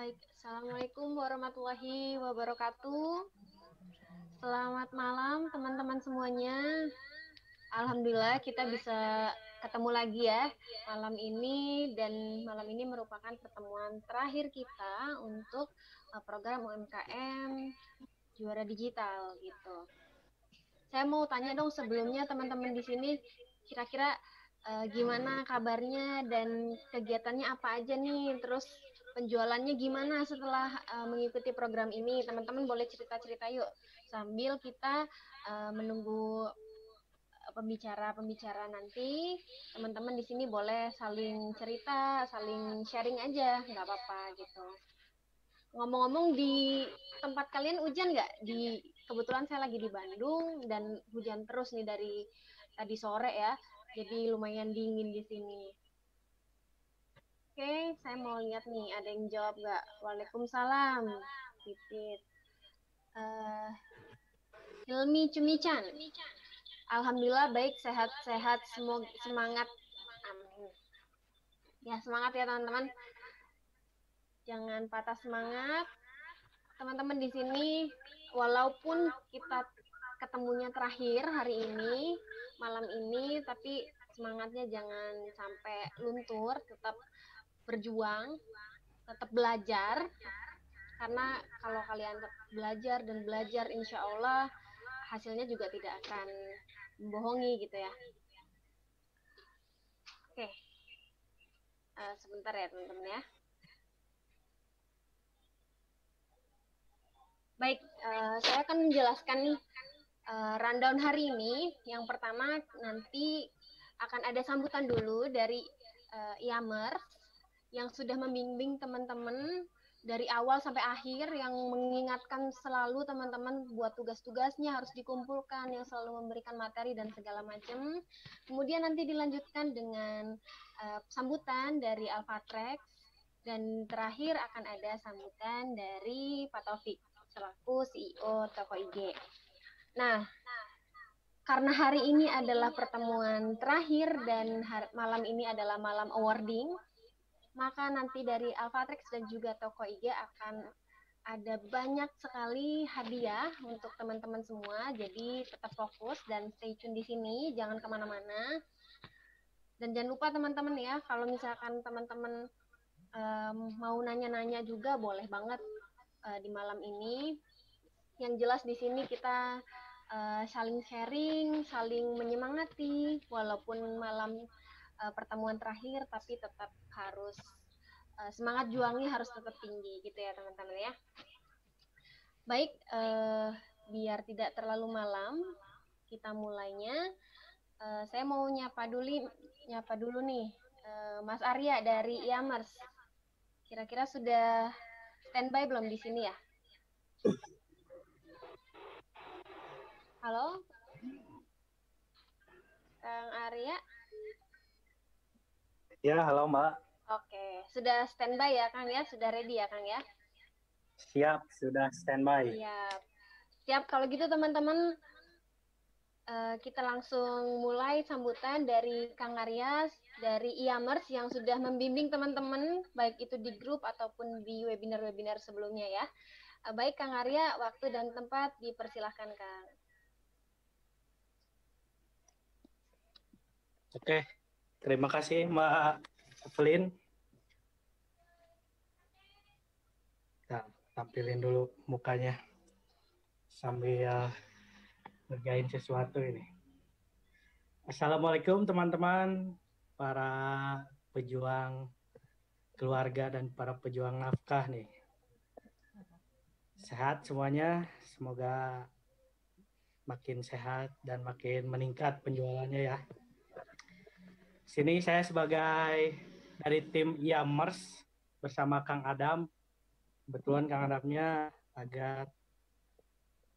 Baik, Assalamualaikum warahmatullahi wabarakatuh. Selamat malam teman-teman semuanya. Alhamdulillah kita bisa ketemu lagi ya malam ini, dan malam ini merupakan pertemuan terakhir kita untuk program UMKM Juara Digital gitu. Saya mau tanya dong sebelumnya teman-teman di sini, kira-kira gimana kabarnya dan kegiatannya apa aja nih, terus penjualannya gimana setelah mengikuti program ini. Teman-teman boleh cerita-cerita yuk sambil kita menunggu pembicara-pembicara nanti. Teman-teman di sini boleh saling cerita, saling sharing aja, nggak apa-apa gitu. Ngomong-ngomong, di tempat kalian hujan nggak? Kebetulan saya lagi di Bandung dan hujan terus nih dari tadi sore ya. Jadi lumayan dingin di sini. Oke, saya mau lihat nih, ada yang jawab nggak? Waalaikumsalam. Pipit. Uh, Hilmi Cumichan. Alhamdulillah baik, sehat-sehat, semoga semangat. Amin. Ya, semangat ya teman-teman. Jangan patah semangat. Teman-teman di sini, walaupun kita ketemunya terakhir hari ini, malam ini, tapi semangatnya jangan sampai luntur, tetap berjuang, tetap belajar, karena kalau kalian tetap belajar dan belajar, insya Allah hasilnya juga tidak akan membohongi gitu ya. Oke, sebentar ya teman-teman ya. Baik, saya akan menjelaskan nih rundown hari ini. Yang pertama, nanti akan ada sambutan dulu dari IAMERS yang sudah membimbing teman-teman dari awal sampai akhir, yang mengingatkan selalu teman-teman buat tugas-tugasnya harus dikumpulkan, yang selalu memberikan materi dan segala macam. Kemudian nanti dilanjutkan dengan sambutan dari Alphatrex, dan terakhir akan ada sambutan dari Pak Taufik selaku CEO Toko IG. Nah, karena hari ini adalah pertemuan terakhir dan malam ini adalah malam awarding, maka nanti dari Alphatrex dan juga Toko IG akan ada banyak sekali hadiah untuk teman-teman semua. Jadi tetap fokus dan stay tune di sini, jangan kemana-mana. Dan jangan lupa teman-teman ya, kalau misalkan teman-teman mau nanya-nanya juga boleh banget di malam ini. Yang jelas di sini kita saling sharing, saling menyemangati, walaupun malam pertemuan terakhir, tapi tetap harus semangat juangnya harus tetap tinggi gitu ya teman-teman ya. Baik, biar tidak terlalu malam, kita mulainya. Saya mau nyapa dulu nih, Mas Arya dari IAMERS. Kira-kira sudah standby belum di sini ya? Halo, Kang Arya. Ya, halo Mbak. Oke, sudah standby ya Kang ya? Sudah ready ya Kang ya? Siap, sudah standby. Siap. Siap, kalau gitu teman-teman, kita langsung mulai sambutan dari Kang Arya dari IAMERS yang sudah membimbing teman-teman, baik itu di grup ataupun di webinar-webinar sebelumnya ya. Baik Kang Arya, waktu dan tempat dipersilahkan Kang. Oke, terima kasih Mbak Evelyn. Nah, tampilin dulu mukanya sambil ngerjain sesuatu ini. Assalamualaikum teman-teman, para pejuang keluarga dan para pejuang nafkah nih. Sehat semuanya, semoga makin sehat dan makin meningkat penjualannya ya. Sini saya sebagai dari tim IAMERS bersama Kang Adam. Kebetulan Kang Adamnya agak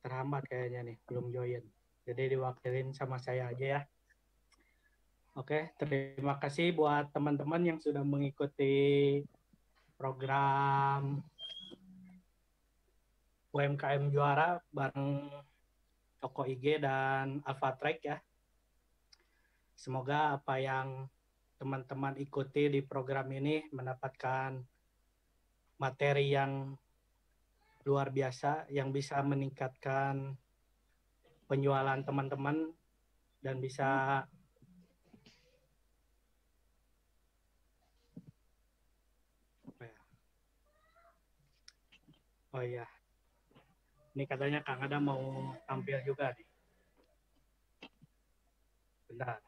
terhambat kayaknya nih, belum join. Jadi diwakilin sama saya aja ya. Oke, terima kasih buat teman-teman yang sudah mengikuti program UMKM Juara bareng Toko IG dan Alphatrex ya. Semoga apa yang teman-teman ikuti di program ini mendapatkan materi yang luar biasa yang bisa meningkatkan penjualan teman-teman dan bisa oh iya, ini katanya Kang Adam mau tampil juga nih. Bentar.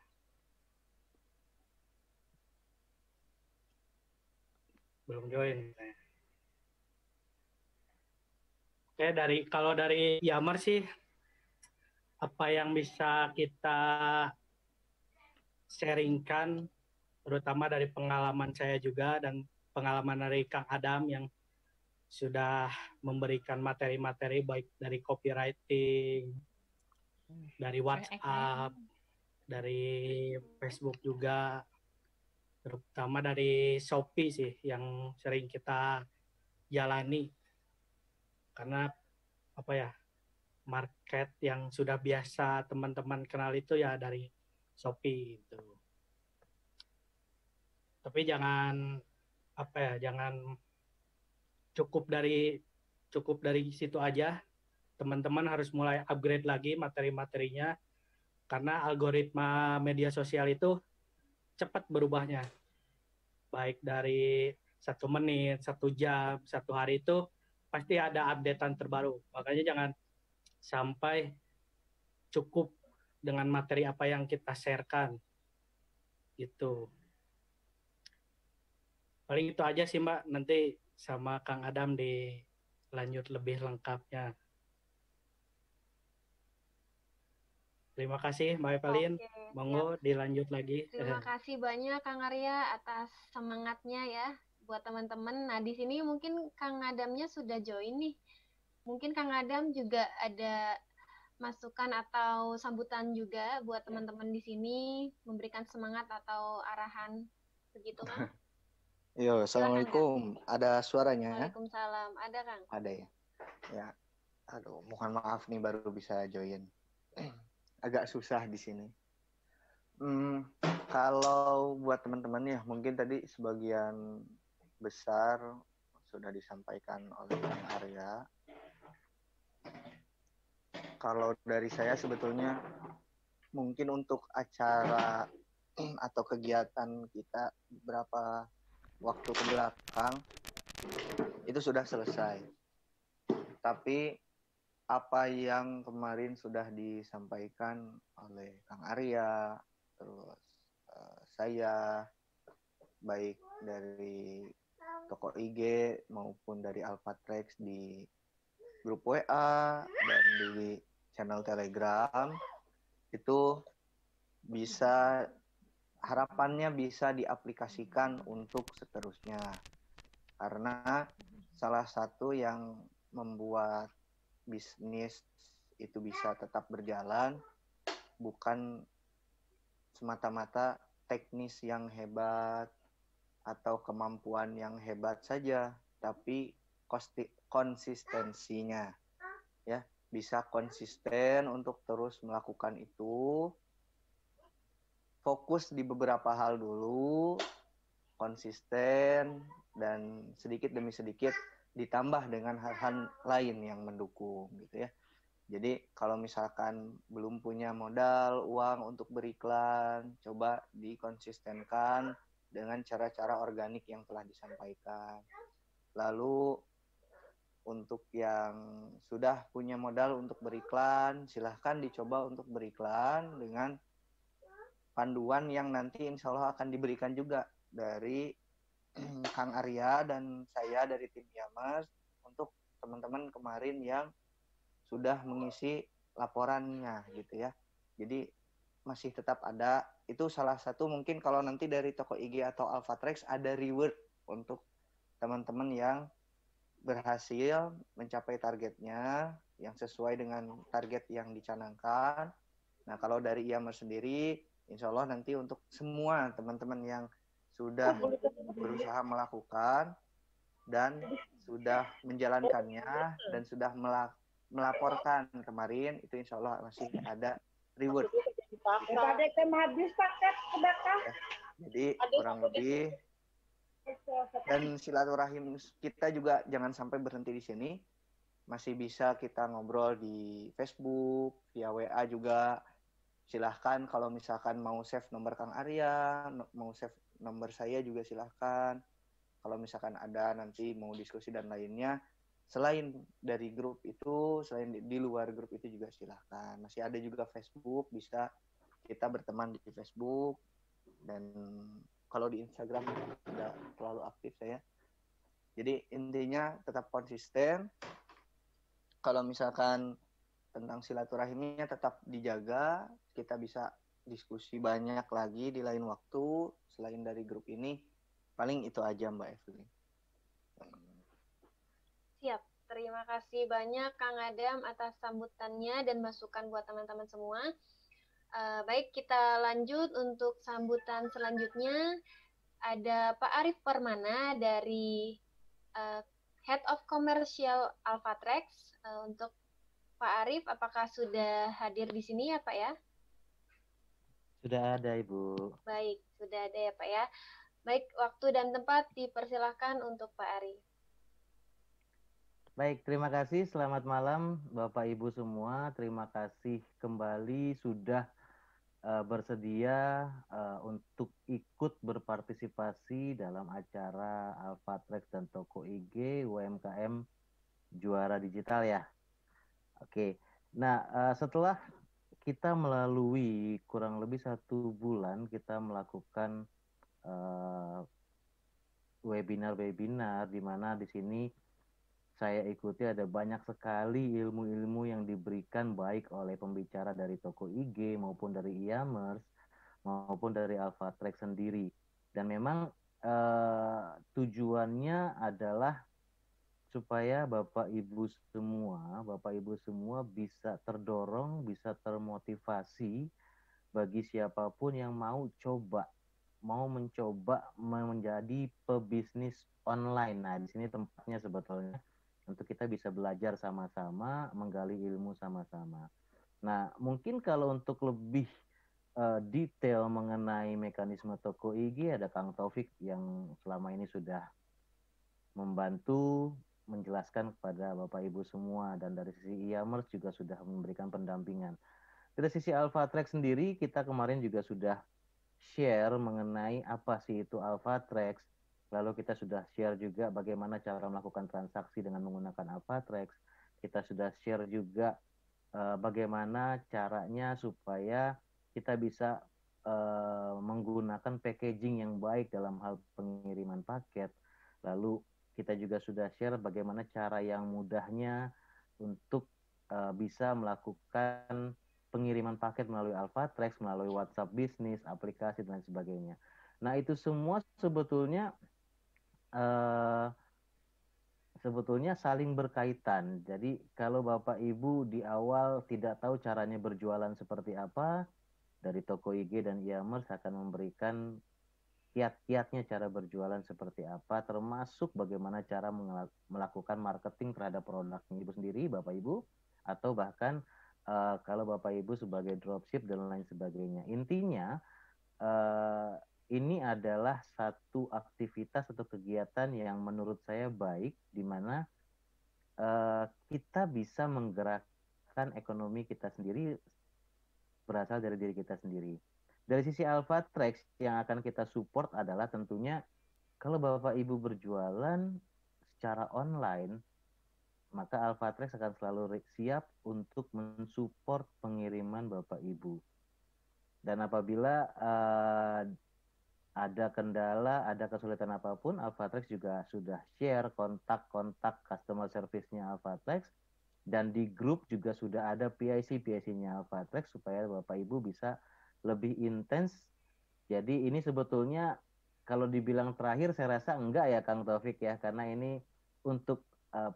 Belum join. Oke, kalau dari Yammer sih, apa yang bisa kita sharingkan, terutama dari pengalaman saya juga dan pengalaman dari Kang Adam yang sudah memberikan materi-materi baik dari copywriting, dari WhatsApp, dari Facebook juga, terutama dari Shopee sih yang sering kita jalani. Karena apa ya, market yang sudah biasa teman-teman kenal itu ya dari Shopee itu. Tapi jangan apa ya, jangan cukup dari situ aja. Teman-teman harus mulai upgrade lagi materi-materinya karena algoritma media sosial itu cepat berubahnya. Baik dari 1 menit, 1 jam, 1 hari itu pasti ada updatean terbaru. Makanya jangan sampai cukup dengan materi apa yang kita sharekan. Gitu. Paling itu aja sih Mbak, nanti sama Kang Adam dilanjut lebih lengkapnya. Terima kasih Mbak Evelyn. Monggo dilanjut lagi. Terima kasih banyak Kang Arya atas semangatnya ya buat teman-teman. Nah, di sini mungkin Kang Adamnya sudah join nih. Mungkin Kang Adam juga ada masukan atau sambutan juga buat teman-teman di sini, memberikan semangat atau arahan begitu kan? Yo, assalamualaikum. Ada suaranya? Waalaikumsalam. Ada Kang? Ada ya. Ya. Aduh, mohon maaf nih baru bisa join. Agak susah di sini. Kalau buat teman-teman ya, mungkin tadi sebagian besar sudah disampaikan oleh Kang Arya. Kalau dari saya sebetulnya mungkin untuk acara atau kegiatan kita beberapa waktu ke belakang itu sudah selesai. Tapi apa yang kemarin sudah disampaikan oleh Kang Arya, terus saya, baik dari toko IG maupun dari Alphatrex di grup WA dan di channel Telegram, itu bisa, harapannya bisa diaplikasikan untuk seterusnya. Karena salah satu yang membuat bisnis itu bisa tetap berjalan bukan semata-mata teknis yang hebat atau kemampuan yang hebat saja, tapi konsistensinya ya, bisa konsisten untuk terus melakukan itu, fokus di beberapa hal dulu, konsisten, dan sedikit demi sedikit ditambah dengan hal-hal lain yang mendukung gitu ya. Jadi kalau misalkan belum punya modal uang untuk beriklan, coba dikonsistenkan dengan cara-cara organik yang telah disampaikan. Lalu untuk yang sudah punya modal untuk beriklan, silahkan dicoba untuk beriklan dengan panduan yang nanti insya Allah akan diberikan juga dari Kang Arya dan saya dari tim Yamers untuk teman-teman kemarin yang sudah mengisi laporannya gitu ya. Jadi masih tetap ada, itu salah satu mungkin kalau nanti dari toko IG atau Alphatrex ada reward untuk teman-teman yang berhasil mencapai targetnya yang sesuai dengan target yang dicanangkan. Nah kalau dari Yamers sendiri, insya Allah nanti untuk semua teman-teman yang sudah berusaha melakukan dan sudah menjalankannya dan sudah melaporkan kemarin, itu insya Allah masih ada reward. Ya, jadi kurang lebih Dan silaturahim kita juga jangan sampai berhenti di sini. Masih bisa kita ngobrol di Facebook, via WA juga. Silahkan kalau misalkan mau save nomor Kang Arya, mau save nomor saya juga silahkan. Kalau misalkan ada nanti mau diskusi dan lainnya, selain dari grup itu, selain di luar grup itu juga silahkan. Masih ada juga Facebook, bisa kita berteman di Facebook. Dan kalau di Instagram tidak terlalu aktif saya. Jadi intinya tetap konsisten. Kalau misalkan tentang silaturahimnya tetap dijaga, kita bisa diskusi banyak lagi di lain waktu selain dari grup ini. Paling itu aja Mbak Evelyn. Siap. Terima kasih banyak Kang Adam atas sambutannya dan masukan buat teman-teman semua. Baik, kita lanjut untuk sambutan selanjutnya. Ada Pak Arif Permana dari Head of Commercial Alphatrex. Untuk Pak Arif, apakah sudah hadir di sini ya Pak ya? Sudah ada Ibu. Baik, sudah ada ya Pak ya. Baik, waktu dan tempat dipersilahkan untuk Pak Arif. Baik, terima kasih. Selamat malam Bapak Ibu semua. Terima kasih kembali sudah bersedia untuk ikut berpartisipasi dalam acara Alphatrex dan Toko IG UMKM Juara Digital ya. Oke, nah setelah kita melalui kurang lebih 1 bulan kita melakukan webinar-webinar di mana di sini saya ikuti ada banyak sekali ilmu-ilmu yang diberikan baik oleh pembicara dari toko IG maupun dari e-commerce maupun dari Alphatrex sendiri. Dan memang tujuannya adalah supaya Bapak Ibu semua bisa terdorong, bisa termotivasi bagi siapapun yang mau mencoba menjadi pebisnis online. Nah, di sini tempatnya sebetulnya untuk kita bisa belajar sama-sama, menggali ilmu sama-sama. Nah, mungkin kalau untuk lebih detail mengenai mekanisme toko IG, ada Kang Taufik yang selama ini sudah membantu menjelaskan kepada Bapak Ibu semua, dan dari sisi e-commerce juga sudah memberikan pendampingan. Dari sisi Alphatrex sendiri, kita kemarin juga sudah share mengenai apa sih itu Alphatrex. Lalu kita sudah share juga bagaimana cara melakukan transaksi dengan menggunakan Alphatrex. Kita sudah share juga bagaimana caranya supaya kita bisa menggunakan packaging yang baik dalam hal pengiriman paket. Lalu kita juga sudah share bagaimana cara yang mudahnya untuk bisa melakukan pengiriman paket melalui Alphatrex, melalui WhatsApp Business, aplikasi, dan sebagainya. Nah, itu semua sebetulnya saling berkaitan. Jadi kalau Bapak Ibu di awal tidak tahu caranya berjualan seperti apa, dari toko IG dan e-commerce akan memberikan kiat-kiatnya cara berjualan seperti apa, termasuk bagaimana cara melakukan marketing terhadap produknya Ibu sendiri, Bapak Ibu, atau bahkan kalau Bapak Ibu sebagai dropship dan lain sebagainya. Intinya ini adalah satu aktivitas atau kegiatan yang menurut saya baik, di mana kita bisa menggerakkan ekonomi kita sendiri berasal dari diri kita sendiri. Dari sisi Alphatrex yang akan kita support adalah tentunya kalau Bapak Ibu berjualan secara online, maka Alphatrex akan selalu siap untuk mensupport pengiriman Bapak Ibu. Dan apabila ada kendala, ada kesulitan apapun, Alphatrex juga sudah share kontak-kontak customer service-nya Alphatrex, dan di grup juga sudah ada PIC-nya Alphatrex supaya Bapak Ibu bisa lebih intens. Jadi ini sebetulnya kalau dibilang terakhir saya rasa enggak ya Kang Taufik ya, karena ini untuk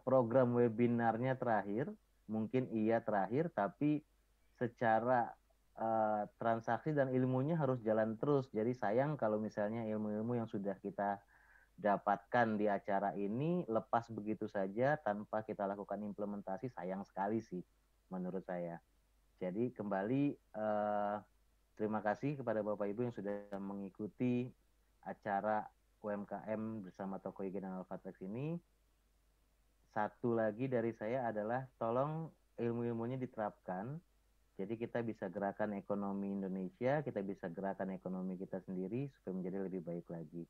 program webinarnya terakhir, mungkin iya terakhir, tapi secara transaksi dan ilmunya harus jalan terus. Jadi sayang kalau misalnya ilmu-ilmu yang sudah kita dapatkan di acara ini lepas begitu saja tanpa kita lakukan implementasi, sayang sekali sih menurut saya. Jadi kembali terima kasih kepada Bapak Ibu yang sudah mengikuti acara UMKM bersama Toko IG dan Alphatrex ini. Satu lagi dari saya adalah tolong ilmu-ilmunya diterapkan. Jadi kita bisa gerakan ekonomi Indonesia, kita bisa gerakan ekonomi kita sendiri supaya menjadi lebih baik lagi.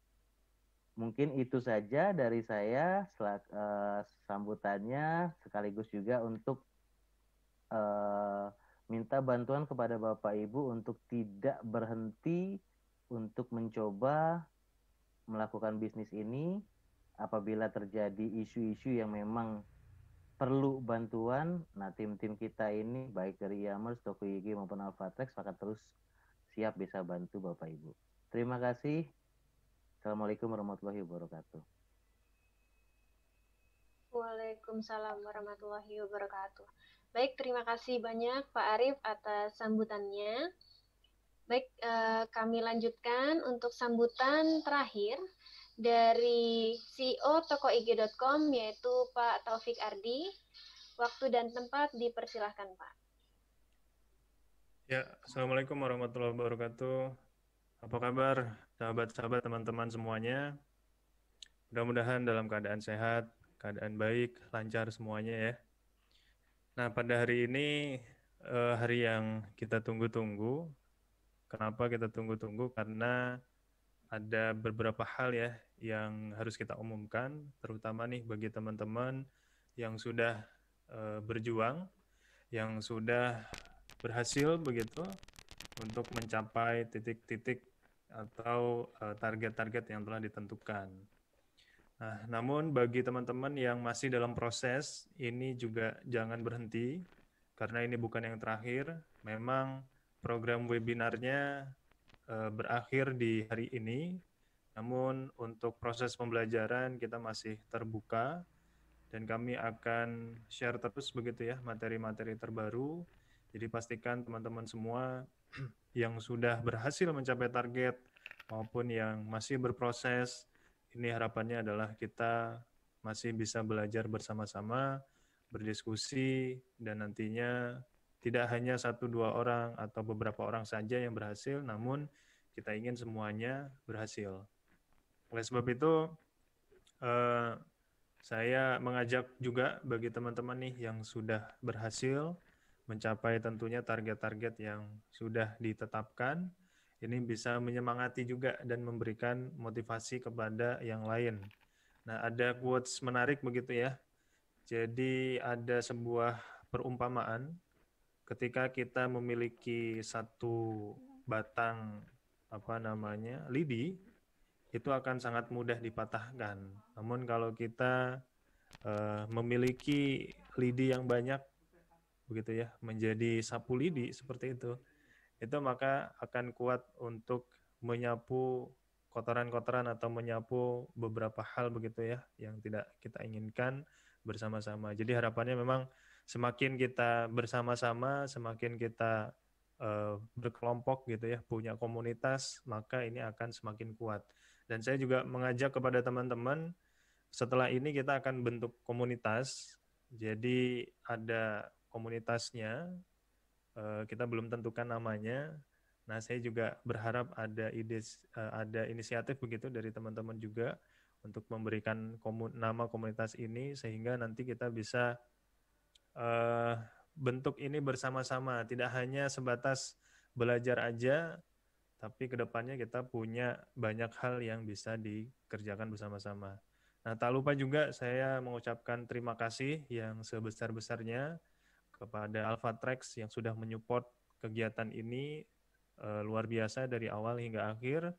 Mungkin itu saja dari saya sambutannya, sekaligus juga untuk minta bantuan kepada Bapak Ibu untuk tidak berhenti untuk mencoba melakukan bisnis ini. Apabila terjadi isu-isu yang memang perlu bantuan, nah tim-tim kita ini baik dari e-commerce, Toko IG maupun Alphatrex akan terus siap bisa bantu Bapak Ibu. Terima kasih. Assalamualaikum warahmatullahi wabarakatuh. Waalaikumsalam warahmatullahi wabarakatuh. Baik, terima kasih banyak Pak Arif atas sambutannya. Baik, kami lanjutkan untuk sambutan terakhir dari CEO tokoig.com yaitu Pak Taufik Ardi. Waktu dan tempat dipersilahkan Pak. Ya, Assalamualaikum warahmatullahi wabarakatuh. Apa kabar sahabat-sahabat teman-teman semuanya? Mudah-mudahan dalam keadaan sehat, keadaan baik, lancar semuanya ya. Nah, pada hari ini hari yang kita tunggu-tunggu. Kenapa kita tunggu-tunggu? Karena ada beberapa hal ya yang harus kita umumkan, terutama nih bagi teman-teman yang sudah berjuang, yang sudah berhasil begitu untuk mencapai titik-titik atau target-target yang telah ditentukan. Nah, namun bagi teman-teman yang masih dalam proses, ini juga jangan berhenti, karena ini bukan yang terakhir. Memang program webinarnya berakhir di hari ini, namun untuk proses pembelajaran kita masih terbuka, dan kami akan share terus begitu ya materi-materi terbaru. Jadi pastikan teman-teman semua yang sudah berhasil mencapai target maupun yang masih berproses, ini harapannya adalah kita masih bisa belajar bersama-sama, berdiskusi, dan nantinya tidak hanya 1-2 orang atau beberapa orang saja yang berhasil, namun kita ingin semuanya berhasil. Oleh sebab itu, saya mengajak juga bagi teman-teman nih yang sudah berhasil mencapai tentunya target-target yang sudah ditetapkan, ini bisa menyemangati juga dan memberikan motivasi kepada yang lain. Nah, ada quotes menarik begitu ya. Jadi ada sebuah perumpamaan, ketika kita memiliki satu batang lidi, itu akan sangat mudah dipatahkan. Namun kalau kita memiliki lidi yang banyak, begitu ya, menjadi sapu lidi seperti itu maka akan kuat untuk menyapu kotoran-kotoran atau menyapu beberapa hal begitu ya, yang tidak kita inginkan bersama-sama. Jadi harapannya memang semakin kita bersama-sama, semakin kita berkelompok gitu ya, punya komunitas, maka ini akan semakin kuat. Dan saya juga mengajak kepada teman-teman, setelah ini kita akan bentuk komunitas. Jadi ada komunitasnya, kita belum tentukan namanya. Nah, saya juga berharap ada inisiatif begitu dari teman-teman juga untuk memberikan nama komunitas ini, sehingga nanti kita bisa bentuk ini bersama-sama, tidak hanya sebatas belajar aja, tapi kedepannya kita punya banyak hal yang bisa dikerjakan bersama-sama. Nah, tak lupa juga saya mengucapkan terima kasih yang sebesar-besarnya kepada Alphatrex yang sudah menyupport kegiatan ini luar biasa dari awal hingga akhir,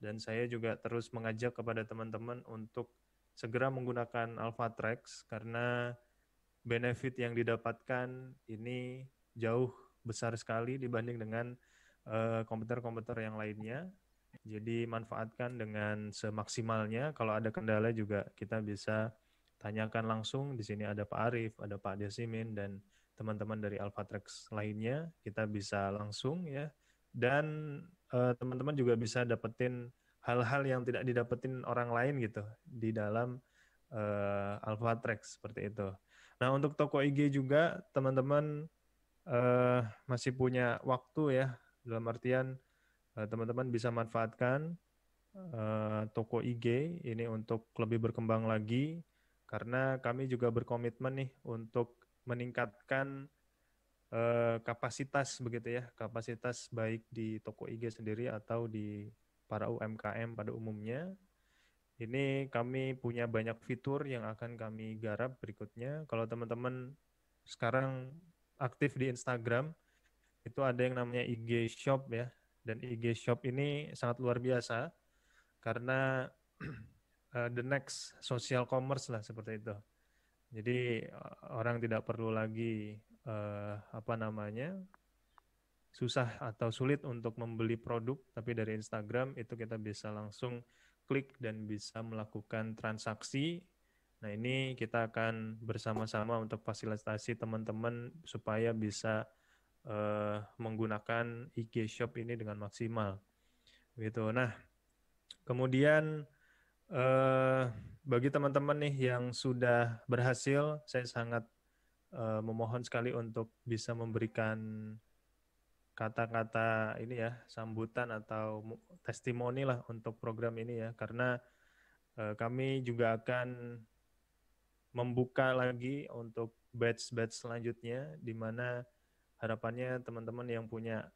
dan saya juga terus mengajak kepada teman-teman untuk segera menggunakan Alphatrex karena benefit yang didapatkan ini jauh besar sekali dibanding dengan komputer-komputer yang lainnya. Jadi manfaatkan dengan semaksimalnya. Kalau ada kendala juga kita bisa tanyakan langsung. Di sini ada Pak Arif, ada Pak Desimin, dan teman-teman dari Alphatrex lainnya. Kita bisa langsung ya. Dan teman-teman juga bisa dapetin hal-hal yang tidak didapetin orang lain gitu di dalam Alphatrex seperti itu. Nah, untuk toko IG juga teman-teman masih punya waktu ya, dalam artian teman-teman bisa manfaatkan toko IG ini untuk lebih berkembang lagi, karena kami juga berkomitmen nih untuk meningkatkan kapasitas begitu ya, kapasitas baik di toko IG sendiri atau di para UMKM pada umumnya. Ini kami punya banyak fitur yang akan kami garap berikutnya. Kalau teman-teman sekarang aktif di Instagram, itu ada yang namanya IG Shop ya. Dan IG Shop ini sangat luar biasa karena the next social commerce lah seperti itu. Jadi orang tidak perlu lagi susah atau sulit untuk membeli produk, tapi dari Instagram itu kita bisa langsung klik dan bisa melakukan transaksi. Nah, ini kita akan bersama-sama untuk fasilitasi teman-teman supaya bisa menggunakan IG Shop ini dengan maksimal. Gitu. Nah, kemudian bagi teman-teman nih yang sudah berhasil, saya sangat memohon sekali untuk bisa memberikan kata-kata ini ya, sambutan atau testimoni lah untuk program ini ya, karena kami juga akan membuka lagi untuk batch-batch selanjutnya, di mana harapannya teman-teman yang punya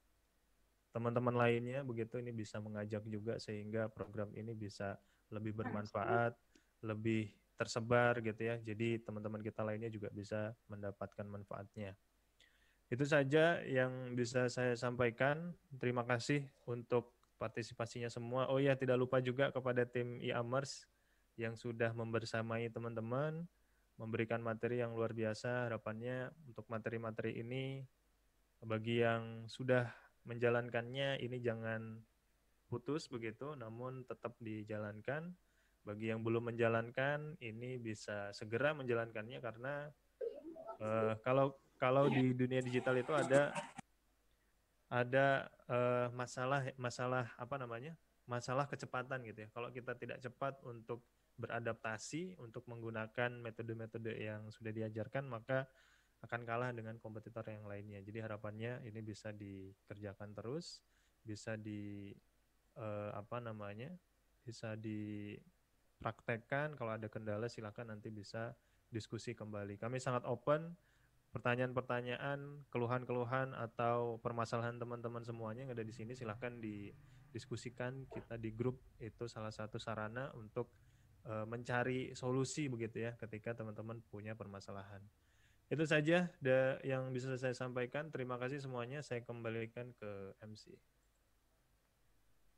teman-teman lainnya begitu ini bisa mengajak juga sehingga program ini bisa lebih bermanfaat, lebih tersebar gitu ya. Jadi teman-teman kita lainnya juga bisa mendapatkan manfaatnya. Itu saja yang bisa saya sampaikan. Terima kasih untuk partisipasinya semua. Oh ya, tidak lupa juga kepada tim e-commerce yang sudah membersamai teman-teman, memberikan materi yang luar biasa. Harapannya untuk materi-materi ini, bagi yang sudah menjalankannya, ini jangan putus begitu, namun tetap dijalankan. Bagi yang belum menjalankan, ini bisa segera menjalankannya karena kalau di dunia digital itu ada masalah kecepatan gitu ya. Kalau kita tidak cepat untuk beradaptasi untuk menggunakan metode-metode yang sudah diajarkan, maka akan kalah dengan kompetitor yang lainnya. Jadi harapannya ini bisa dikerjakan terus, bisa bisa dipraktekkan. Kalau ada kendala silakan nanti bisa diskusi kembali. Kami sangat open. Pertanyaan-pertanyaan, keluhan-keluhan atau permasalahan teman-teman semuanya yang ada di sini silahkan didiskusikan. Kita di grup itu salah satu sarana untuk mencari solusi begitu ya ketika teman-teman punya permasalahan. Itu saja yang bisa saya sampaikan. Terima kasih semuanya. Saya kembalikan ke MC.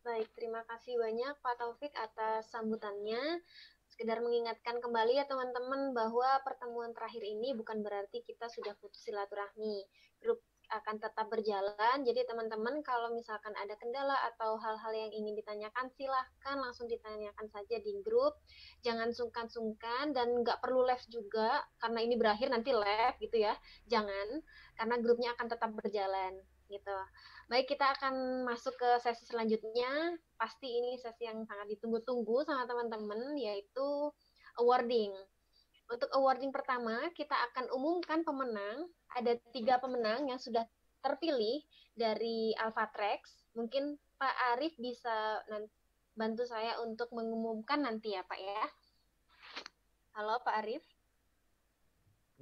Baik, terima kasih banyak Pak Taufik atas sambutannya. Sekedar mengingatkan kembali ya teman-teman bahwa pertemuan terakhir ini bukan berarti kita sudah putus silaturahmi. Grup akan tetap berjalan, jadi teman-teman kalau misalkan ada kendala atau hal-hal yang ingin ditanyakan, silahkan langsung ditanyakan saja di grup. Jangan sungkan-sungkan dan nggak perlu live juga, karena ini berakhir nanti live gitu ya. Jangan, karena grupnya akan tetap berjalan gitu. Baik, kita akan masuk ke sesi selanjutnya. Pasti ini sesi yang sangat ditunggu-tunggu sama teman-teman, yaitu awarding. Untuk awarding pertama, kita akan umumkan pemenang. Ada 3 pemenang yang sudah terpilih dari Alphatrex. Mungkin Pak Arif bisa bantu saya untuk mengumumkan nanti ya Pak ya. Halo Pak Arif.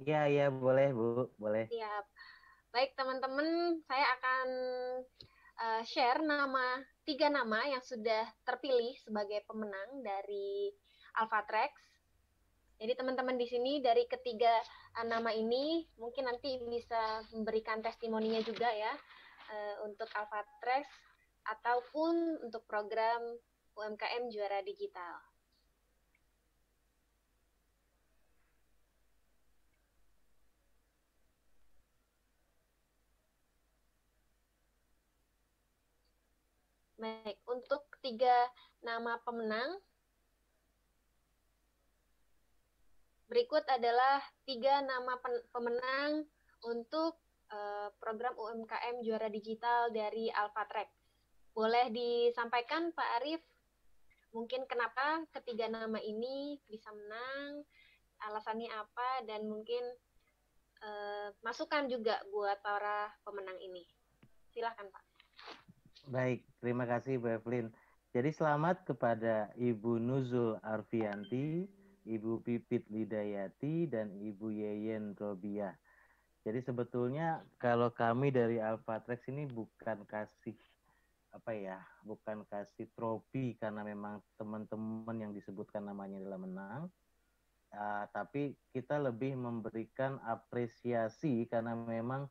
Iya, boleh Bu, boleh. Siap. Baik teman-teman, saya akan share 3 nama yang sudah terpilih sebagai pemenang dari Alphatrex. Jadi teman-teman di sini dari ketiga nama ini mungkin nanti bisa memberikan testimoninya juga ya untuk Alphatrex ataupun untuk program UMKM Juara Digital. Baik, untuk 3 nama pemenang, berikut adalah 3 nama pemenang untuk program UMKM Juara Digital dari Alphatrex. Boleh disampaikan Pak Arif, mungkin kenapa ketiga nama ini bisa menang, alasannya apa, dan mungkin masukan juga buat para pemenang ini. Silahkan Pak. Baik, terima kasih Bu Evelyn. Jadi selamat kepada Ibu Nuzul Arfianti, Ibu Pipit Lidayati, dan Ibu Yeyen Robiah. Jadi sebetulnya kalau kami dari Alphatrex ini bukan kasih bukan kasih trofi karena memang teman-teman yang disebutkan namanya adalah menang, tapi kita lebih memberikan apresiasi karena memang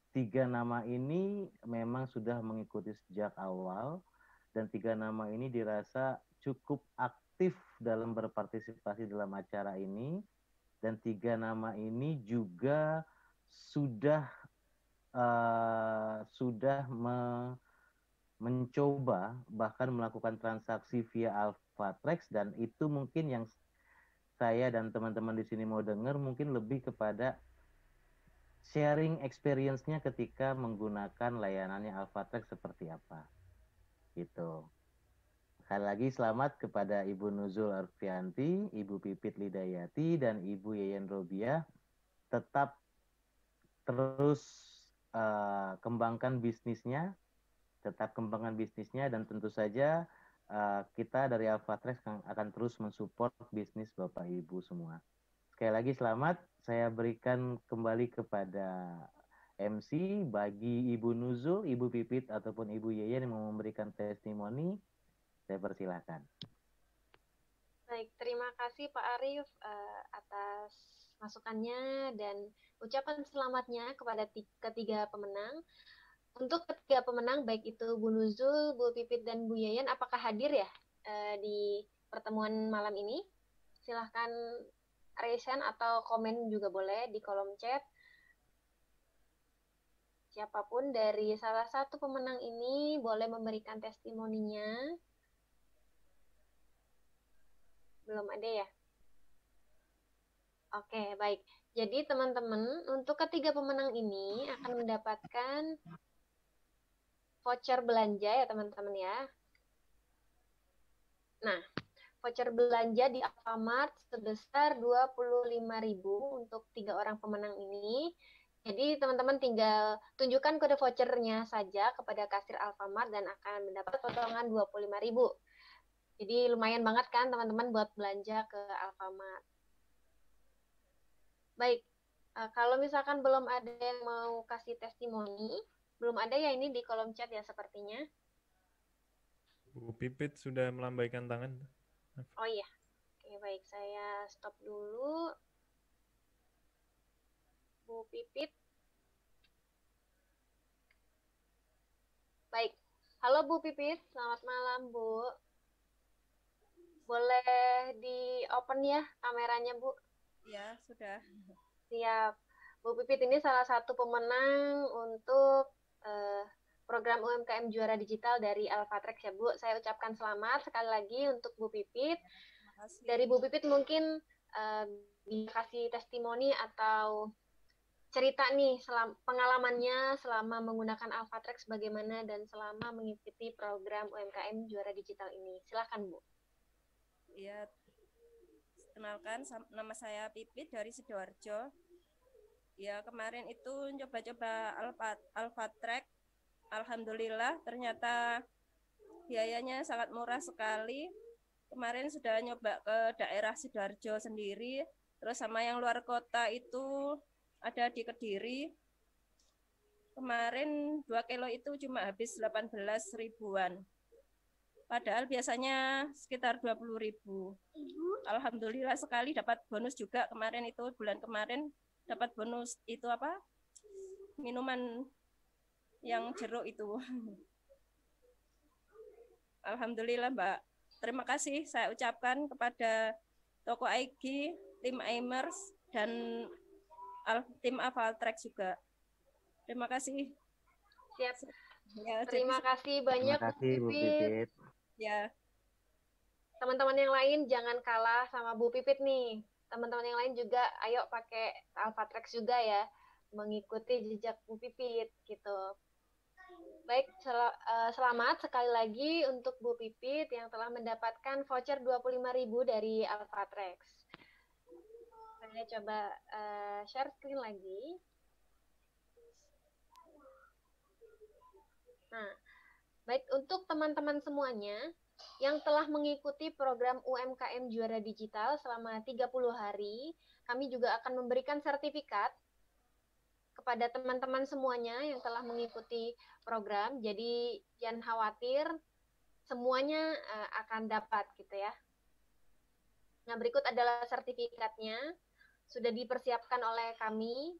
3 nama ini memang sudah mengikuti sejak awal dan 3 nama ini dirasa cukup aktif dalam berpartisipasi dalam acara ini dan 3 nama ini juga sudah mencoba bahkan melakukan transaksi via Alphatrex, dan itu mungkin yang saya dan teman-teman di sini mau dengar mungkin lebih kepada sharing experience-nya ketika menggunakan layanannya Alphatrex seperti apa. Gitu. Sekali lagi selamat kepada Ibu Nuzul Arfianti, Ibu Pipit Lidayati, dan Ibu Yeyen Robiah. Tetap terus kembangkan bisnisnya, dan tentu saja kita dari Alphatrex akan terus mensupport bisnis Bapak Ibu semua. Sekali lagi selamat, saya berikan kembali kepada MC bagi Ibu Nuzul, Ibu Pipit ataupun Ibu Yeyen yang mau memberikan testimoni, saya persilahkan. Baik, terima kasih Pak Arief atas masukannya dan ucapan selamatnya kepada ketiga pemenang. Untuk ketiga pemenang, baik itu Bu Nuzul, Bu Pipit, dan Bu Yeyen, apakah hadir ya di pertemuan malam ini? Silahkan raise hand atau komen juga boleh di kolom chat. Siapapun dari salah satu pemenang ini boleh memberikan testimoninya. Belum ada ya? Oke, baik. Jadi teman-teman, untuk ketiga pemenang ini akan mendapatkan voucher belanja ya teman-teman ya. Nah, voucher belanja di Alfamart sebesar 25.000 untuk 3 orang pemenang ini. Jadi teman-teman tinggal tunjukkan kode vouchernya saja kepada kasir Alfamart dan akan mendapat potongan 25.000. Jadi lumayan banget kan teman-teman buat belanja ke Alfamart. Baik, kalau misalkan belum ada yang mau kasih testimoni, belum ada ya ini di kolom chat ya sepertinya. Bu Pipit sudah melambaikan tangan. Oh iya, oke baik, saya stop dulu. Bu Pipit. Baik, halo Bu Pipit, selamat malam Bu. Boleh di open ya kameranya Bu? Ya, sudah. Siap. Bu Pipit ini salah satu pemenang untuk program UMKM Juara Digital dari Alphatrex ya Bu. Saya ucapkan selamat sekali lagi untuk Bu Pipit. Dari Bu Pipit mungkin bisa kasih testimoni atau cerita nih pengalamannya selama menggunakan Alphatrex bagaimana dan selama mengikuti program UMKM Juara Digital ini. Silakan Bu. Iya, kenalkan nama saya Pipit dari Sidoarjo. Ya, kemarin itu coba-coba Alphatrex. Alhamdulillah ternyata biayanya sangat murah sekali. Kemarin sudah nyoba ke daerah Sidoarjo sendiri, terus sama yang luar kota itu ada di Kediri. Kemarin 2 kilo itu cuma habis 18 ribuan. Padahal biasanya sekitar 20.000. Alhamdulillah sekali dapat bonus juga kemarin itu, bulan kemarin dapat bonus itu minuman yang jeruk itu. Alhamdulillah Mbak. Terima kasih saya ucapkan kepada Toko IG, tim Aimers, dan tim Alphatrex juga. Terima kasih. Siap. Ya, terima kasih banyak Terima kasih Bu Pipit. Ya. Teman-teman yang lain jangan kalah sama Bu Pipit nih. Teman-teman yang lain juga ayo pakai Alphatrex juga ya, mengikuti jejak Bu Pipit gitu. Baik, selamat sekali lagi untuk Bu Pipit yang telah mendapatkan voucher 25.000 dari Alphatrex. Saya coba share screen lagi. Nah, baik untuk teman-teman semuanya, yang telah mengikuti program UMKM Juara Digital selama 30 hari. Kami juga akan memberikan sertifikat kepada teman-teman semuanya yang telah mengikuti program. Jadi jangan khawatir, semuanya akan dapat gitu ya. Nah, berikut adalah sertifikatnya. Sudah dipersiapkan oleh kami.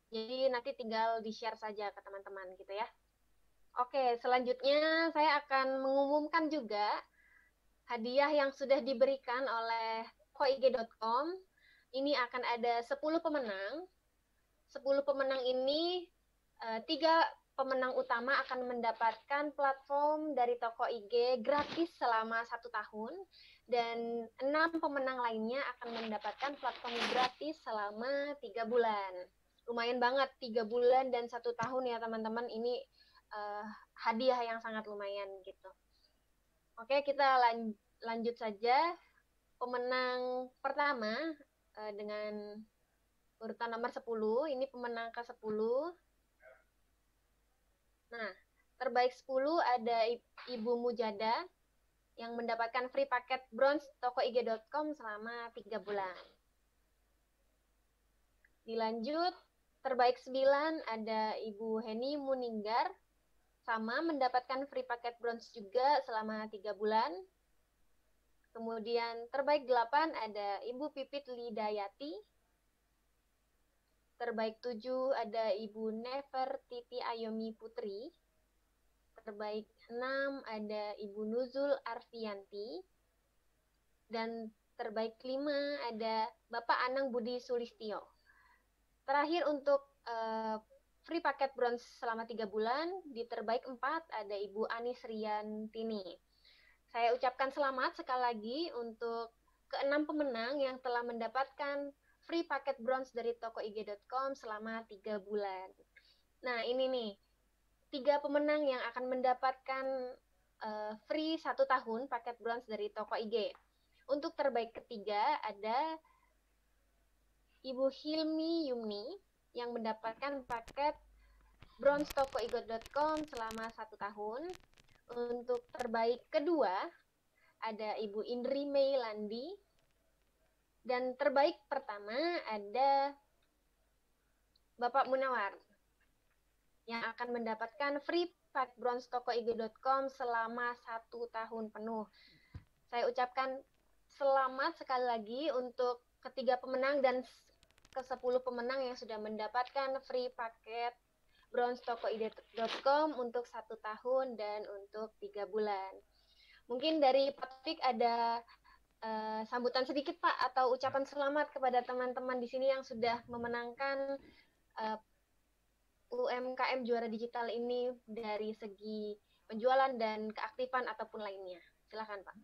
Jadi nanti tinggal di-share saja ke teman-teman gitu ya. Oke, selanjutnya saya akan mengumumkan juga hadiah yang sudah diberikan oleh tokoig.com. Ini akan ada 10 pemenang. 10 pemenang ini, 3 pemenang utama akan mendapatkan platform dari Toko IG gratis selama 1 tahun, dan 6 pemenang lainnya akan mendapatkan platform gratis selama 3 bulan. Lumayan banget, 3 bulan dan 1 tahun ya teman-teman, ini hadiah yang sangat lumayan gitu. Oke, kita lanjut saja. Pemenang pertama dengan urutan nomor 10, ini pemenang ke-10. Nah, terbaik 10 ada Ibu Mujada yang mendapatkan free paket bronze tokoig.com selama 3 bulan. Dilanjut, terbaik 9 ada Ibu Heni Muninggar, sama mendapatkan free paket bronze juga selama 3 bulan. Kemudian terbaik 8 ada Ibu Pipit Lidayati. Terbaik 7 ada Ibu Nefertiti Ayomi Putri. Terbaik 6 ada Ibu Nuzul Arfianti. Dan terbaik 5 ada Bapak Anang Budi Sulistyo. Terakhir untuk free paket bronze selama 3 bulan, di terbaik 4 ada Ibu Anis Riantini. Saya ucapkan selamat sekali lagi untuk ke-6 pemenang yang telah mendapatkan free paket bronze dari tokoig.com selama 3 bulan. Nah, ini nih, 3 pemenang yang akan mendapatkan free 1 tahun paket bronze dari Toko IG. Untuk terbaik ketiga ada Ibu Hilmi Yumni yang mendapatkan paket bronze tokoig.com selama 1 tahun. Untuk terbaik kedua ada Ibu Indri Meilandi. Dan terbaik pertama ada Bapak Munawar yang akan mendapatkan free pack bronze tokoig.com selama 1 tahun penuh. Saya ucapkan selamat sekali lagi untuk ketiga pemenang dan ke-10 pemenang yang sudah mendapatkan free paket bronze tokoig.com untuk 1 tahun dan untuk 3 bulan. Mungkin dari Pak Taufik ada sambutan sedikit Pak, atau ucapan selamat kepada teman-teman di sini yang sudah memenangkan UMKM Juara Digital ini dari segi penjualan dan keaktifan ataupun lainnya. Silakan Pak.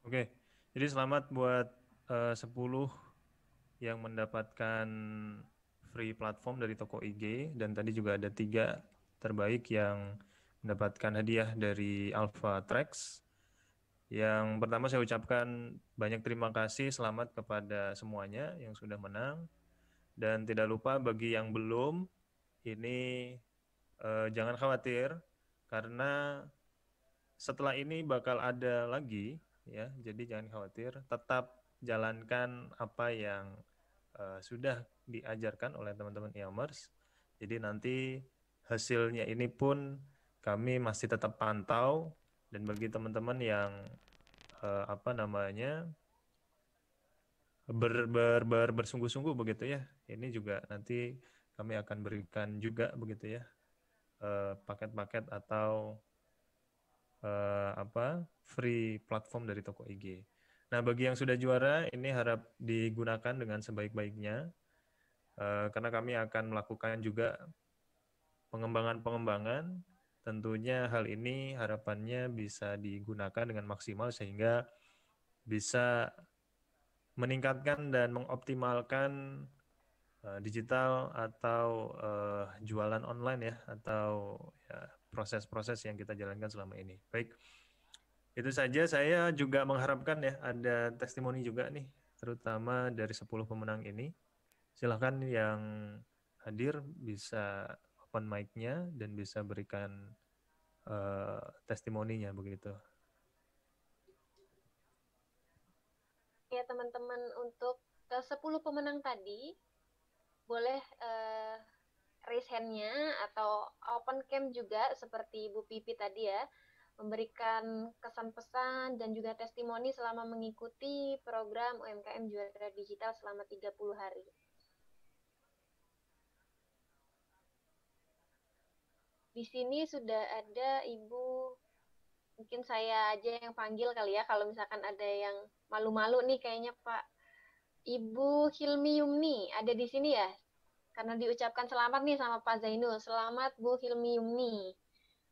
Oke, jadi selamat buat 10 yang mendapatkan free platform dari Toko IG, dan tadi juga ada 3 terbaik yang mendapatkan hadiah dari Alpha Tracks. Yang pertama saya ucapkan banyak terima kasih, selamat kepada semuanya yang sudah menang. Dan tidak lupa bagi yang belum, ini jangan khawatir karena setelah ini bakal ada lagi ya. Jadi jangan khawatir, tetap jalankan apa yang sudah diajarkan oleh teman-teman e-commerce. Jadi nanti hasilnya ini pun kami masih tetap pantau. Dan bagi teman-teman yang bersungguh-sungguh begitu ya, ini juga nanti kami akan berikan juga begitu ya paket-paket atau free platform dari Toko IG. Nah, bagi yang sudah juara ini harap digunakan dengan sebaik-baiknya karena kami akan melakukan juga pengembangan. Tentunya hal ini harapannya bisa digunakan dengan maksimal sehingga bisa meningkatkan dan mengoptimalkan digital atau jualan online ya, atau ya, proses-proses yang kita jalankan selama ini. Baik, itu saja. Saya juga mengharapkan ya ada testimoni juga nih, terutama dari 10 pemenang ini. Silahkan yang hadir bisa open mic-nya dan bisa berikan testimoninya begitu. Ya teman-teman, untuk ke 10 pemenang tadi boleh raise hand-nya atau open cam juga seperti Bu Pipi tadi ya, memberikan kesan pesan dan juga testimoni selama mengikuti program UMKM Juara Digital selama 30 hari. Di sini sudah ada Ibu, mungkin saya aja yang panggil kali ya, kalau misalkan ada yang malu-malu nih kayaknya Pak. Ibu Hilmi Yumni, ada di sini ya? Karena diucapkan selamat nih sama Pak Zainul. Selamat Bu Hilmi Yumni.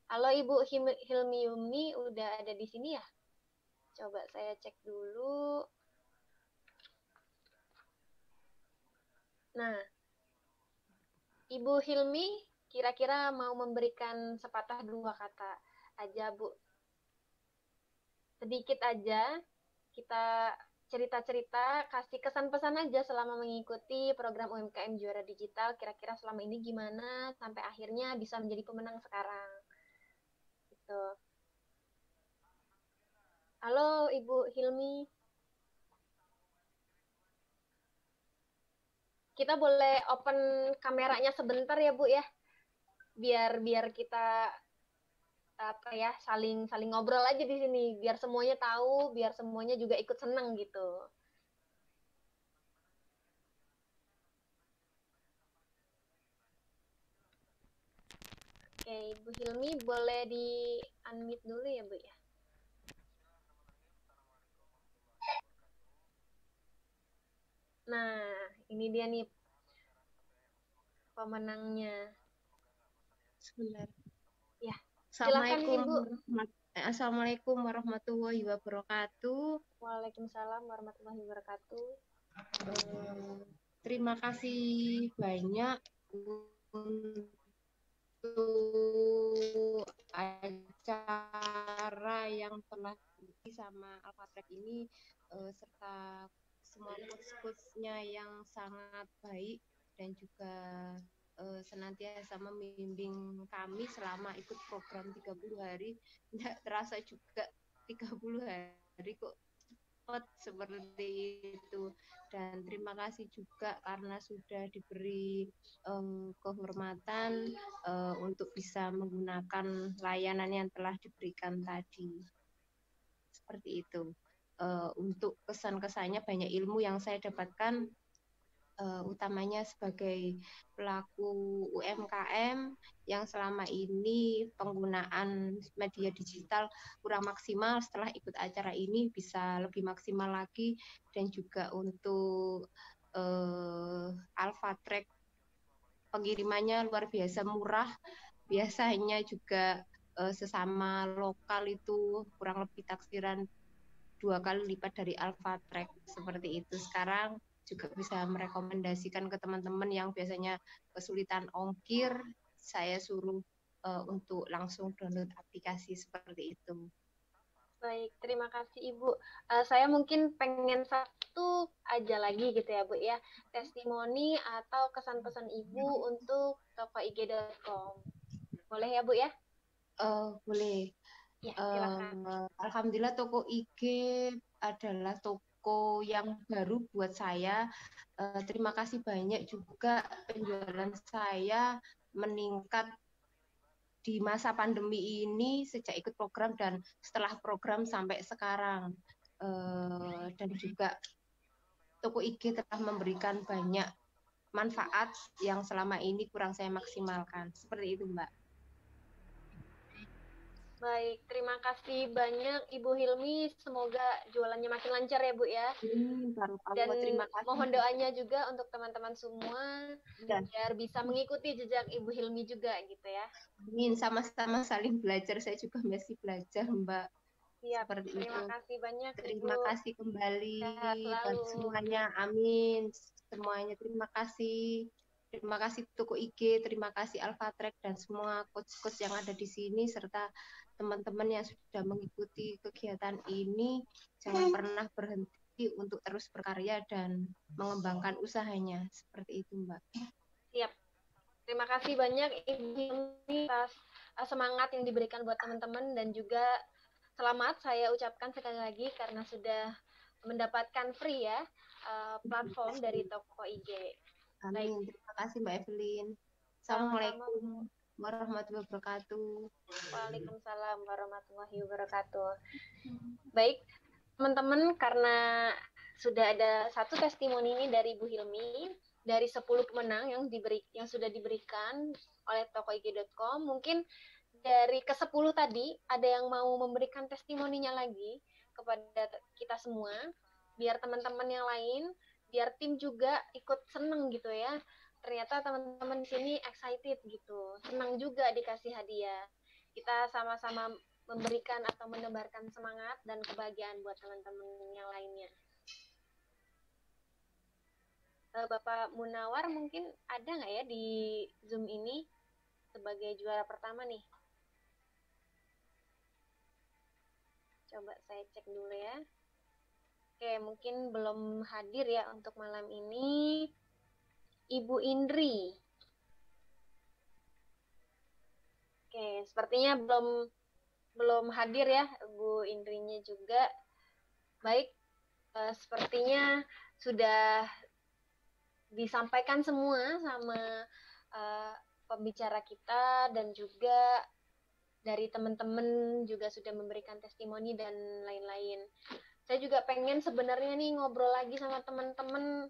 Halo Ibu Hilmi Yumni, udah ada di sini ya? Coba saya cek dulu. Nah, Ibu Hilmi kira-kira mau memberikan sepatah dua kata aja, Bu. Sedikit aja, kita cerita-cerita, kasih kesan pesan aja selama mengikuti program UMKM Juara Digital. Kira-kira selama ini gimana sampai akhirnya bisa menjadi pemenang sekarang. Gitu. Halo Ibu Hilmi. Kita boleh open kameranya sebentar ya Bu ya. Biar kita apa ya, saling ngobrol aja di sini, biar semuanya tahu, biar semuanya juga ikut senang gitu. Oke, Ibu Hilmi boleh di unmute dulu ya Bu ya. Nah, ini dia nih pemenangnya. Sebentar. Ya, Assalamualaikum warahmatullahi wabarakatuh. Waalaikumsalam warahmatullahi wabarakatuh. Terima kasih banyak untuk acara yang telah diikuti sama Alphatrek ini, serta semua coach-coachnya yang sangat baik dan juga senantiasa membimbing kami selama ikut program 30 hari. Tidak terasa juga 30 hari kok cepat seperti itu. Dan terima kasih juga karena sudah diberi kehormatan untuk bisa menggunakan layanan yang telah diberikan tadi. Seperti itu. Untuk kesan-kesannya banyak ilmu yang saya dapatkan, utamanya sebagai pelaku UMKM yang selama ini penggunaan media digital kurang maksimal. Setelah ikut acara ini bisa lebih maksimal lagi, dan juga untuk Alphatrek pengirimannya luar biasa murah. Biasanya juga sesama lokal itu kurang lebih taksiran 2 kali lipat dari Alphatrek, seperti itu. Sekarang juga bisa merekomendasikan ke teman-teman yang biasanya kesulitan ongkir, saya suruh untuk langsung download aplikasi seperti itu. Baik, terima kasih Ibu. Saya mungkin pengen satu aja lagi gitu ya Bu ya, testimoni atau kesan pesan Ibu untuk tokoig.com. Boleh ya Bu ya? Boleh. Ya, silakan. Alhamdulillah toko IG adalah toko yang baru buat saya. Terima kasih banyak juga, penjualan saya meningkat di masa pandemi ini sejak ikut program dan setelah program sampai sekarang. Dan juga toko IG telah memberikan banyak manfaat yang selama ini kurang saya maksimalkan. Seperti itu, Mbak. Baik, terima kasih banyak Ibu Hilmi. Semoga jualannya makin lancar ya Bu ya. Dan terima kasih. Mohon doanya juga untuk teman-teman semua biar bisa mengikuti jejak Ibu Hilmi juga gitu ya. Amin, sama-sama saling belajar. Saya juga masih belajar, Mbak. Siap, seperti terima itu. Kasih banyak Terima Ibu. kasih kembali buat semuanya. Amin. Semuanya terima kasih. Terima kasih Toko IG, terima kasih Alphatrek dan semua coach-coach yang ada di sini serta teman-teman yang sudah mengikuti kegiatan ini. Jangan pernah berhenti untuk terus berkarya dan mengembangkan usahanya. Seperti itu, Mbak. Siap. Terima kasih banyak Ibu atas semangat yang diberikan buat teman-teman, dan juga selamat saya ucapkan sekali lagi karena sudah mendapatkan free ya platform dari toko IG. Amin. Terima kasih Mbak Evelyn. Sama-sama. Assalamualaikum warahmatullahi wabarakatuh. Waalaikumsalam warahmatullahi wabarakatuh. Baik, teman-teman, karena sudah ada satu testimoni ini dari Bu Hilmi, dari 10 pemenang yang sudah diberikan oleh tokoig.com, mungkin dari ke-10 tadi ada yang mau memberikan testimoninya lagi kepada kita semua, biar teman-teman yang lain, biar tim juga ikut seneng gitu ya. Ternyata teman-teman di sini excited gitu, senang juga dikasih hadiah. Kita sama-sama memberikan atau menebarkan semangat dan kebahagiaan buat teman-teman yang lainnya. Bapak Munawar mungkin ada nggak ya di Zoom ini sebagai juara pertama nih? Coba saya cek dulu ya. Oke, mungkin belum hadir ya untuk malam ini. Ibu Indri. Oke, sepertinya belum hadir ya Bu Indrinya juga. Baik, sepertinya sudah disampaikan semua sama pembicara kita, dan juga dari teman-teman juga sudah memberikan testimoni dan lain-lain. Saya juga pengen sebenarnya nih ngobrol lagi sama teman-teman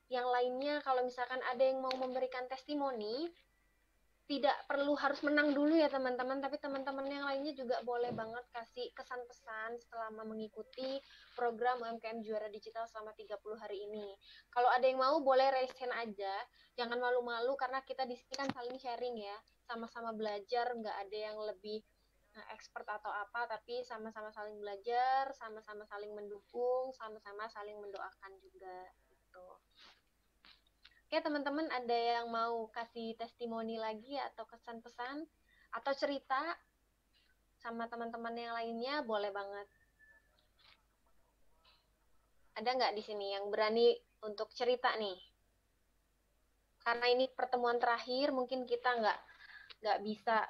yang lainnya. Kalau misalkan ada yang mau memberikan testimoni, tidak perlu harus menang dulu ya teman-teman, tapi teman-teman yang lainnya juga boleh banget kasih kesan-pesan selama mengikuti program UMKM Juara Digital selama 30 hari ini. Kalau ada yang mau boleh raise hand aja, jangan malu-malu karena kita di sini kan saling sharing ya, sama-sama belajar, nggak ada yang lebih expert atau apa, tapi sama-sama saling belajar, sama-sama saling mendukung, sama-sama saling mendoakan juga gitu. Oke teman-teman, ada yang mau kasih testimoni lagi atau kesan-pesan atau cerita sama teman-teman yang lainnya, boleh banget. Ada nggak di sini yang berani untuk cerita nih? Karena ini pertemuan terakhir, mungkin kita nggak bisa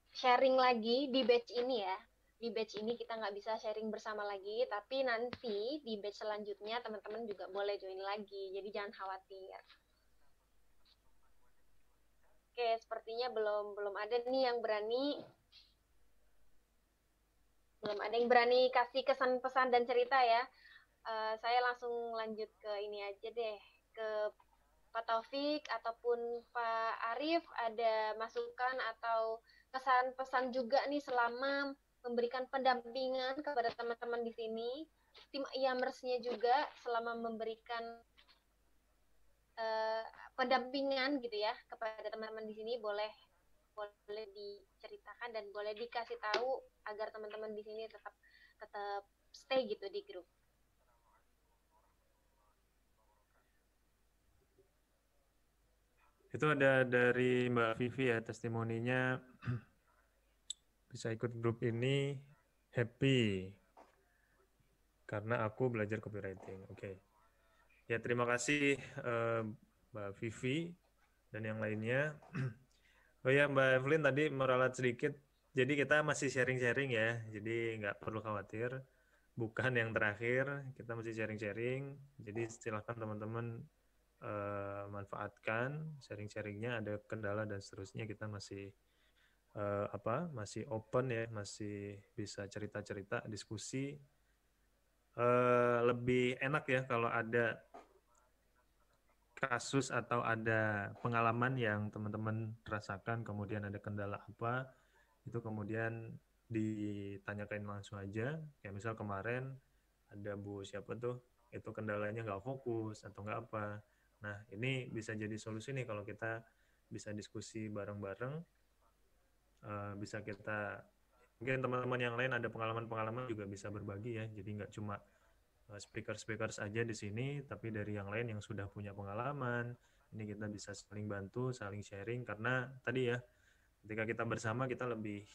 sharing lagi di batch ini ya. Di batch ini kita nggak bisa sharing bersama lagi, tapi nanti di batch selanjutnya teman-teman juga boleh join lagi, jadi jangan khawatir. Oke, sepertinya belum ada nih yang berani. Belum ada yang berani kasih kesan pesan dan cerita ya. Saya langsung lanjut ke ini aja deh, ke Pak Taufik ataupun Pak Arif, ada masukan atau kesan pesan juga nih selama memberikan pendampingan kepada teman-teman di sini. Tim IAMers-nya juga selama memberikan pendampingan gitu ya kepada teman-teman di sini, boleh diceritakan dan boleh dikasih tahu agar teman-teman di sini tetap stay gitu di grup. Itu ada dari Mbak Vivi ya, testimoninya bisa ikut grup ini happy karena aku belajar copywriting. Oke. Ya, terima kasih Mbak Vivi dan yang lainnya. Oh ya, Mbak Evelyn tadi meralat sedikit. Jadi kita masih sharing-sharing ya. Jadi nggak perlu khawatir. Bukan yang terakhir, kita masih sharing-sharing. Jadi silakan teman-teman manfaatkan sharing-sharingnya. Ada kendala dan seterusnya kita masih masih open ya, masih bisa cerita-cerita, diskusi. Lebih enak ya kalau ada kasus atau ada pengalaman yang teman-teman rasakan, kemudian ada kendala apa, itu kemudian ditanyakan langsung aja. Kayak misal kemarin ada Bu siapa tuh, itu kendalanya nggak fokus atau nggak apa. Nah, ini bisa jadi solusi nih kalau kita bisa diskusi bareng-bareng, bisa kita, mungkin teman-teman yang lain ada pengalaman-pengalaman juga bisa berbagi ya, jadi nggak cuma speaker aja di sini, tapi dari yang lain yang sudah punya pengalaman, ini kita bisa saling bantu, saling sharing, karena tadi ya, ketika kita bersama kita lebih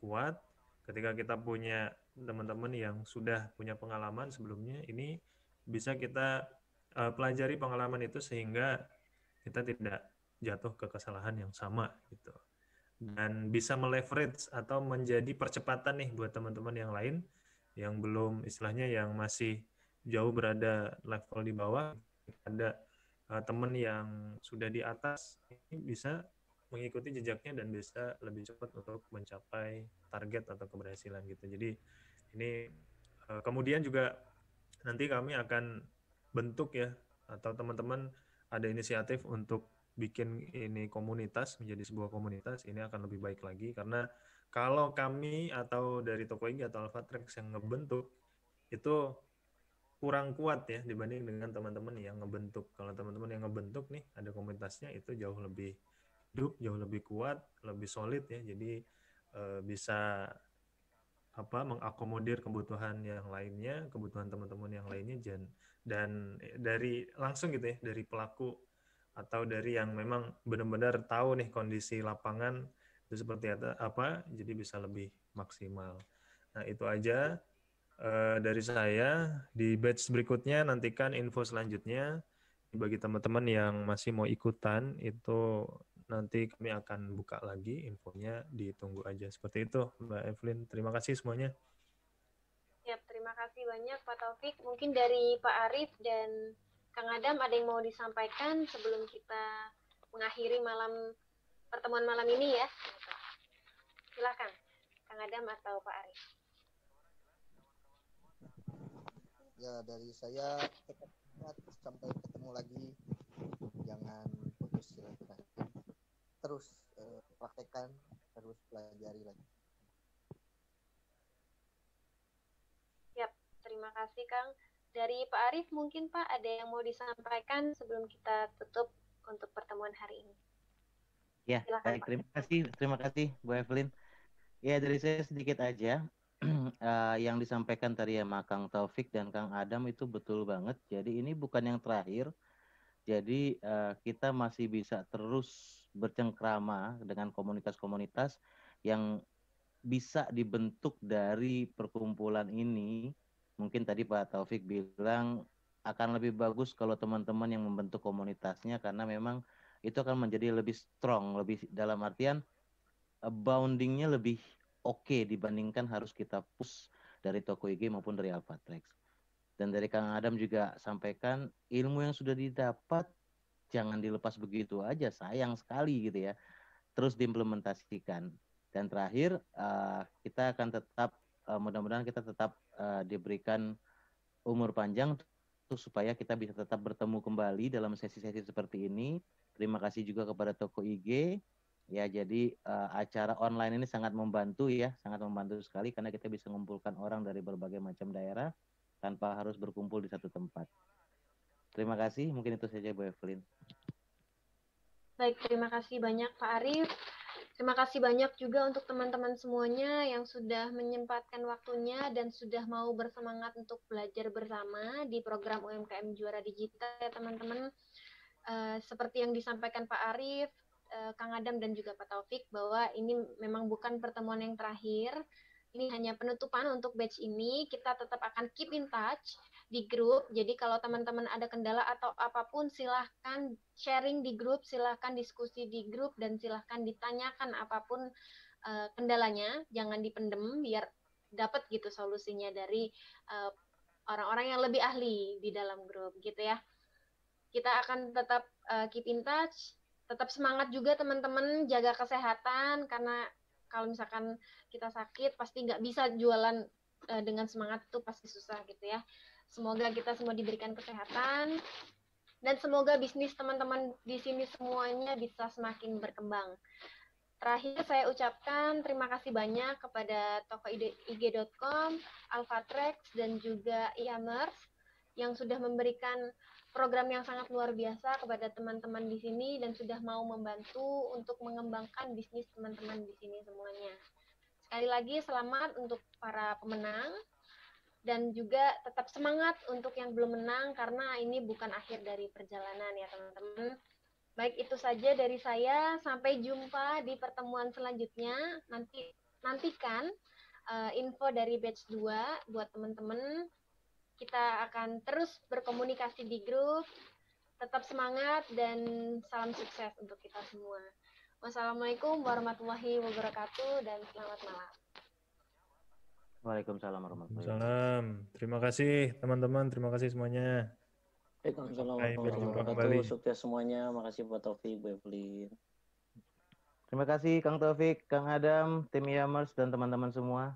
kuat, ketika kita punya teman-teman yang sudah punya pengalaman sebelumnya, ini bisa kita pelajari pengalaman itu sehingga kita tidak jatuh ke kesalahan yang sama gitu. Dan bisa meleverage atau menjadi percepatan nih buat teman-teman yang lain yang belum, istilahnya yang masih jauh berada level di bawah, ada teman yang sudah di atas, ini bisa mengikuti jejaknya dan bisa lebih cepat untuk mencapai target atau keberhasilan gitu. Jadi ini kemudian juga nanti kami akan bentuk ya, atau teman-teman ada inisiatif untuk bikin ini komunitas menjadi sebuah komunitas, ini akan lebih baik lagi karena kalau kami atau dari Toko IG atau Alphatrex yang ngebentuk itu kurang kuat ya dibanding dengan teman-teman yang ngebentuk. Kalau teman-teman yang ngebentuk nih ada komunitasnya itu jauh lebih hidup, jauh lebih kuat, lebih solid ya. Jadi bisa mengakomodir kebutuhan yang lainnya, kebutuhan teman-teman yang lainnya dan dari langsung gitu ya, dari pelaku atau dari yang memang benar-benar tahu nih kondisi lapangan itu seperti apa, jadi bisa lebih maksimal. Nah, itu aja dari saya. Di batch berikutnya nantikan info selanjutnya. Bagi teman-teman yang masih mau ikutan, itu nanti kami akan buka lagi infonya, ditunggu aja. Seperti itu, Mbak Evelyn. Terima kasih semuanya. Ya, terima kasih banyak Pak Taufik. Mungkin dari Pak Arif dan Kang Adam ada yang mau disampaikan sebelum kita mengakhiri pertemuan malam ini ya. Silakan, Kang Adam atau Pak Arif. Ya, dari saya tetap semangat sampai ketemu lagi. Jangan putus silaturahmi. Terus praktekkan, terus pelajari lagi. Siap, terima kasih Kang. Dari Pak Arif mungkin Pak ada yang mau disampaikan sebelum kita tutup untuk pertemuan hari ini. Ya, baik, terima kasih Bu Evelyn. Ya, dari saya sedikit aja. Yang disampaikan tadi sama Kang Taufik dan Kang Adam itu betul banget. Jadi ini bukan yang terakhir. Jadi kita masih bisa terus bercengkrama dengan komunitas-komunitas yang bisa dibentuk dari perkumpulan ini. Mungkin tadi Pak Taufik bilang akan lebih bagus kalau teman-teman yang membentuk komunitasnya karena memang itu akan menjadi lebih strong, lebih dalam artian boundingnya lebih oke dibandingkan harus kita push dari Toko IG maupun dari Alphatrex. Dan dari Kang Adam juga sampaikan ilmu yang sudah didapat jangan dilepas begitu aja, sayang sekali gitu ya. Terus diimplementasikan. Dan terakhir kita akan tetap mudah-mudahan kita tetap diberikan umur panjang supaya kita bisa tetap bertemu kembali dalam sesi-sesi seperti ini. Terima kasih juga kepada Toko IG. Ya, jadi acara online ini sangat membantu ya, sangat membantu sekali karena kita bisa mengumpulkan orang dari berbagai macam daerah tanpa harus berkumpul di satu tempat. Terima kasih, mungkin itu saja Bu Evelyn. Baik, terima kasih banyak Pak Arif. Terima kasih banyak juga untuk teman-teman semuanya yang sudah menyempatkan waktunya dan sudah mau bersemangat untuk belajar bersama di program UMKM Juara Digital ya teman-teman. Seperti yang disampaikan Pak Arif, Kang Adam dan juga Pak Taufik bahwa ini memang bukan pertemuan yang terakhir. Ini hanya penutupan untuk batch ini. Kita tetap akan keep in touch di grup. Jadi kalau teman-teman ada kendala atau apapun silahkan sharing di grup, silahkan diskusi di grup, dan silahkan ditanyakan apapun kendalanya. Jangan dipendem biar dapat gitu solusinya dari orang-orang yang lebih ahli di dalam grup gitu ya. Kita akan tetap keep in touch, tetap semangat juga teman-teman, jaga kesehatan karena kalau misalkan kita sakit pasti nggak bisa jualan dengan semangat, itu pasti susah gitu ya. Semoga kita semua diberikan kesehatan dan semoga bisnis teman-teman di sini semuanya bisa semakin berkembang. Terakhir saya ucapkan terima kasih banyak kepada tokoig.com, Alphatrex dan juga e-commerce yang sudah memberikan program yang sangat luar biasa kepada teman-teman di sini dan sudah mau membantu untuk mengembangkan bisnis teman-teman di sini semuanya. Sekali lagi selamat untuk para pemenang dan juga tetap semangat untuk yang belum menang karena ini bukan akhir dari perjalanan ya teman-teman. Baik, itu saja dari saya. Sampai jumpa di pertemuan selanjutnya. Nantikan info dari batch 2 buat teman-teman. Kita akan terus berkomunikasi di grup. Tetap semangat dan salam sukses untuk kita semua. Wassalamualaikum warahmatullahi wabarakatuh dan selamat malam. Waalaikumsalam warahmatullahi wabarakatuh. Salam. Terima kasih teman-teman, terima kasih semuanya. Waalaikumsalam Sampai berjumpa warahmatullahi kembali. wabarakatuh. Sukses semuanya. Makasih buat Taufik, Bu Evelyn. Terima kasih Kang Taufik, Kang Adam, tim Yamers dan teman-teman semua.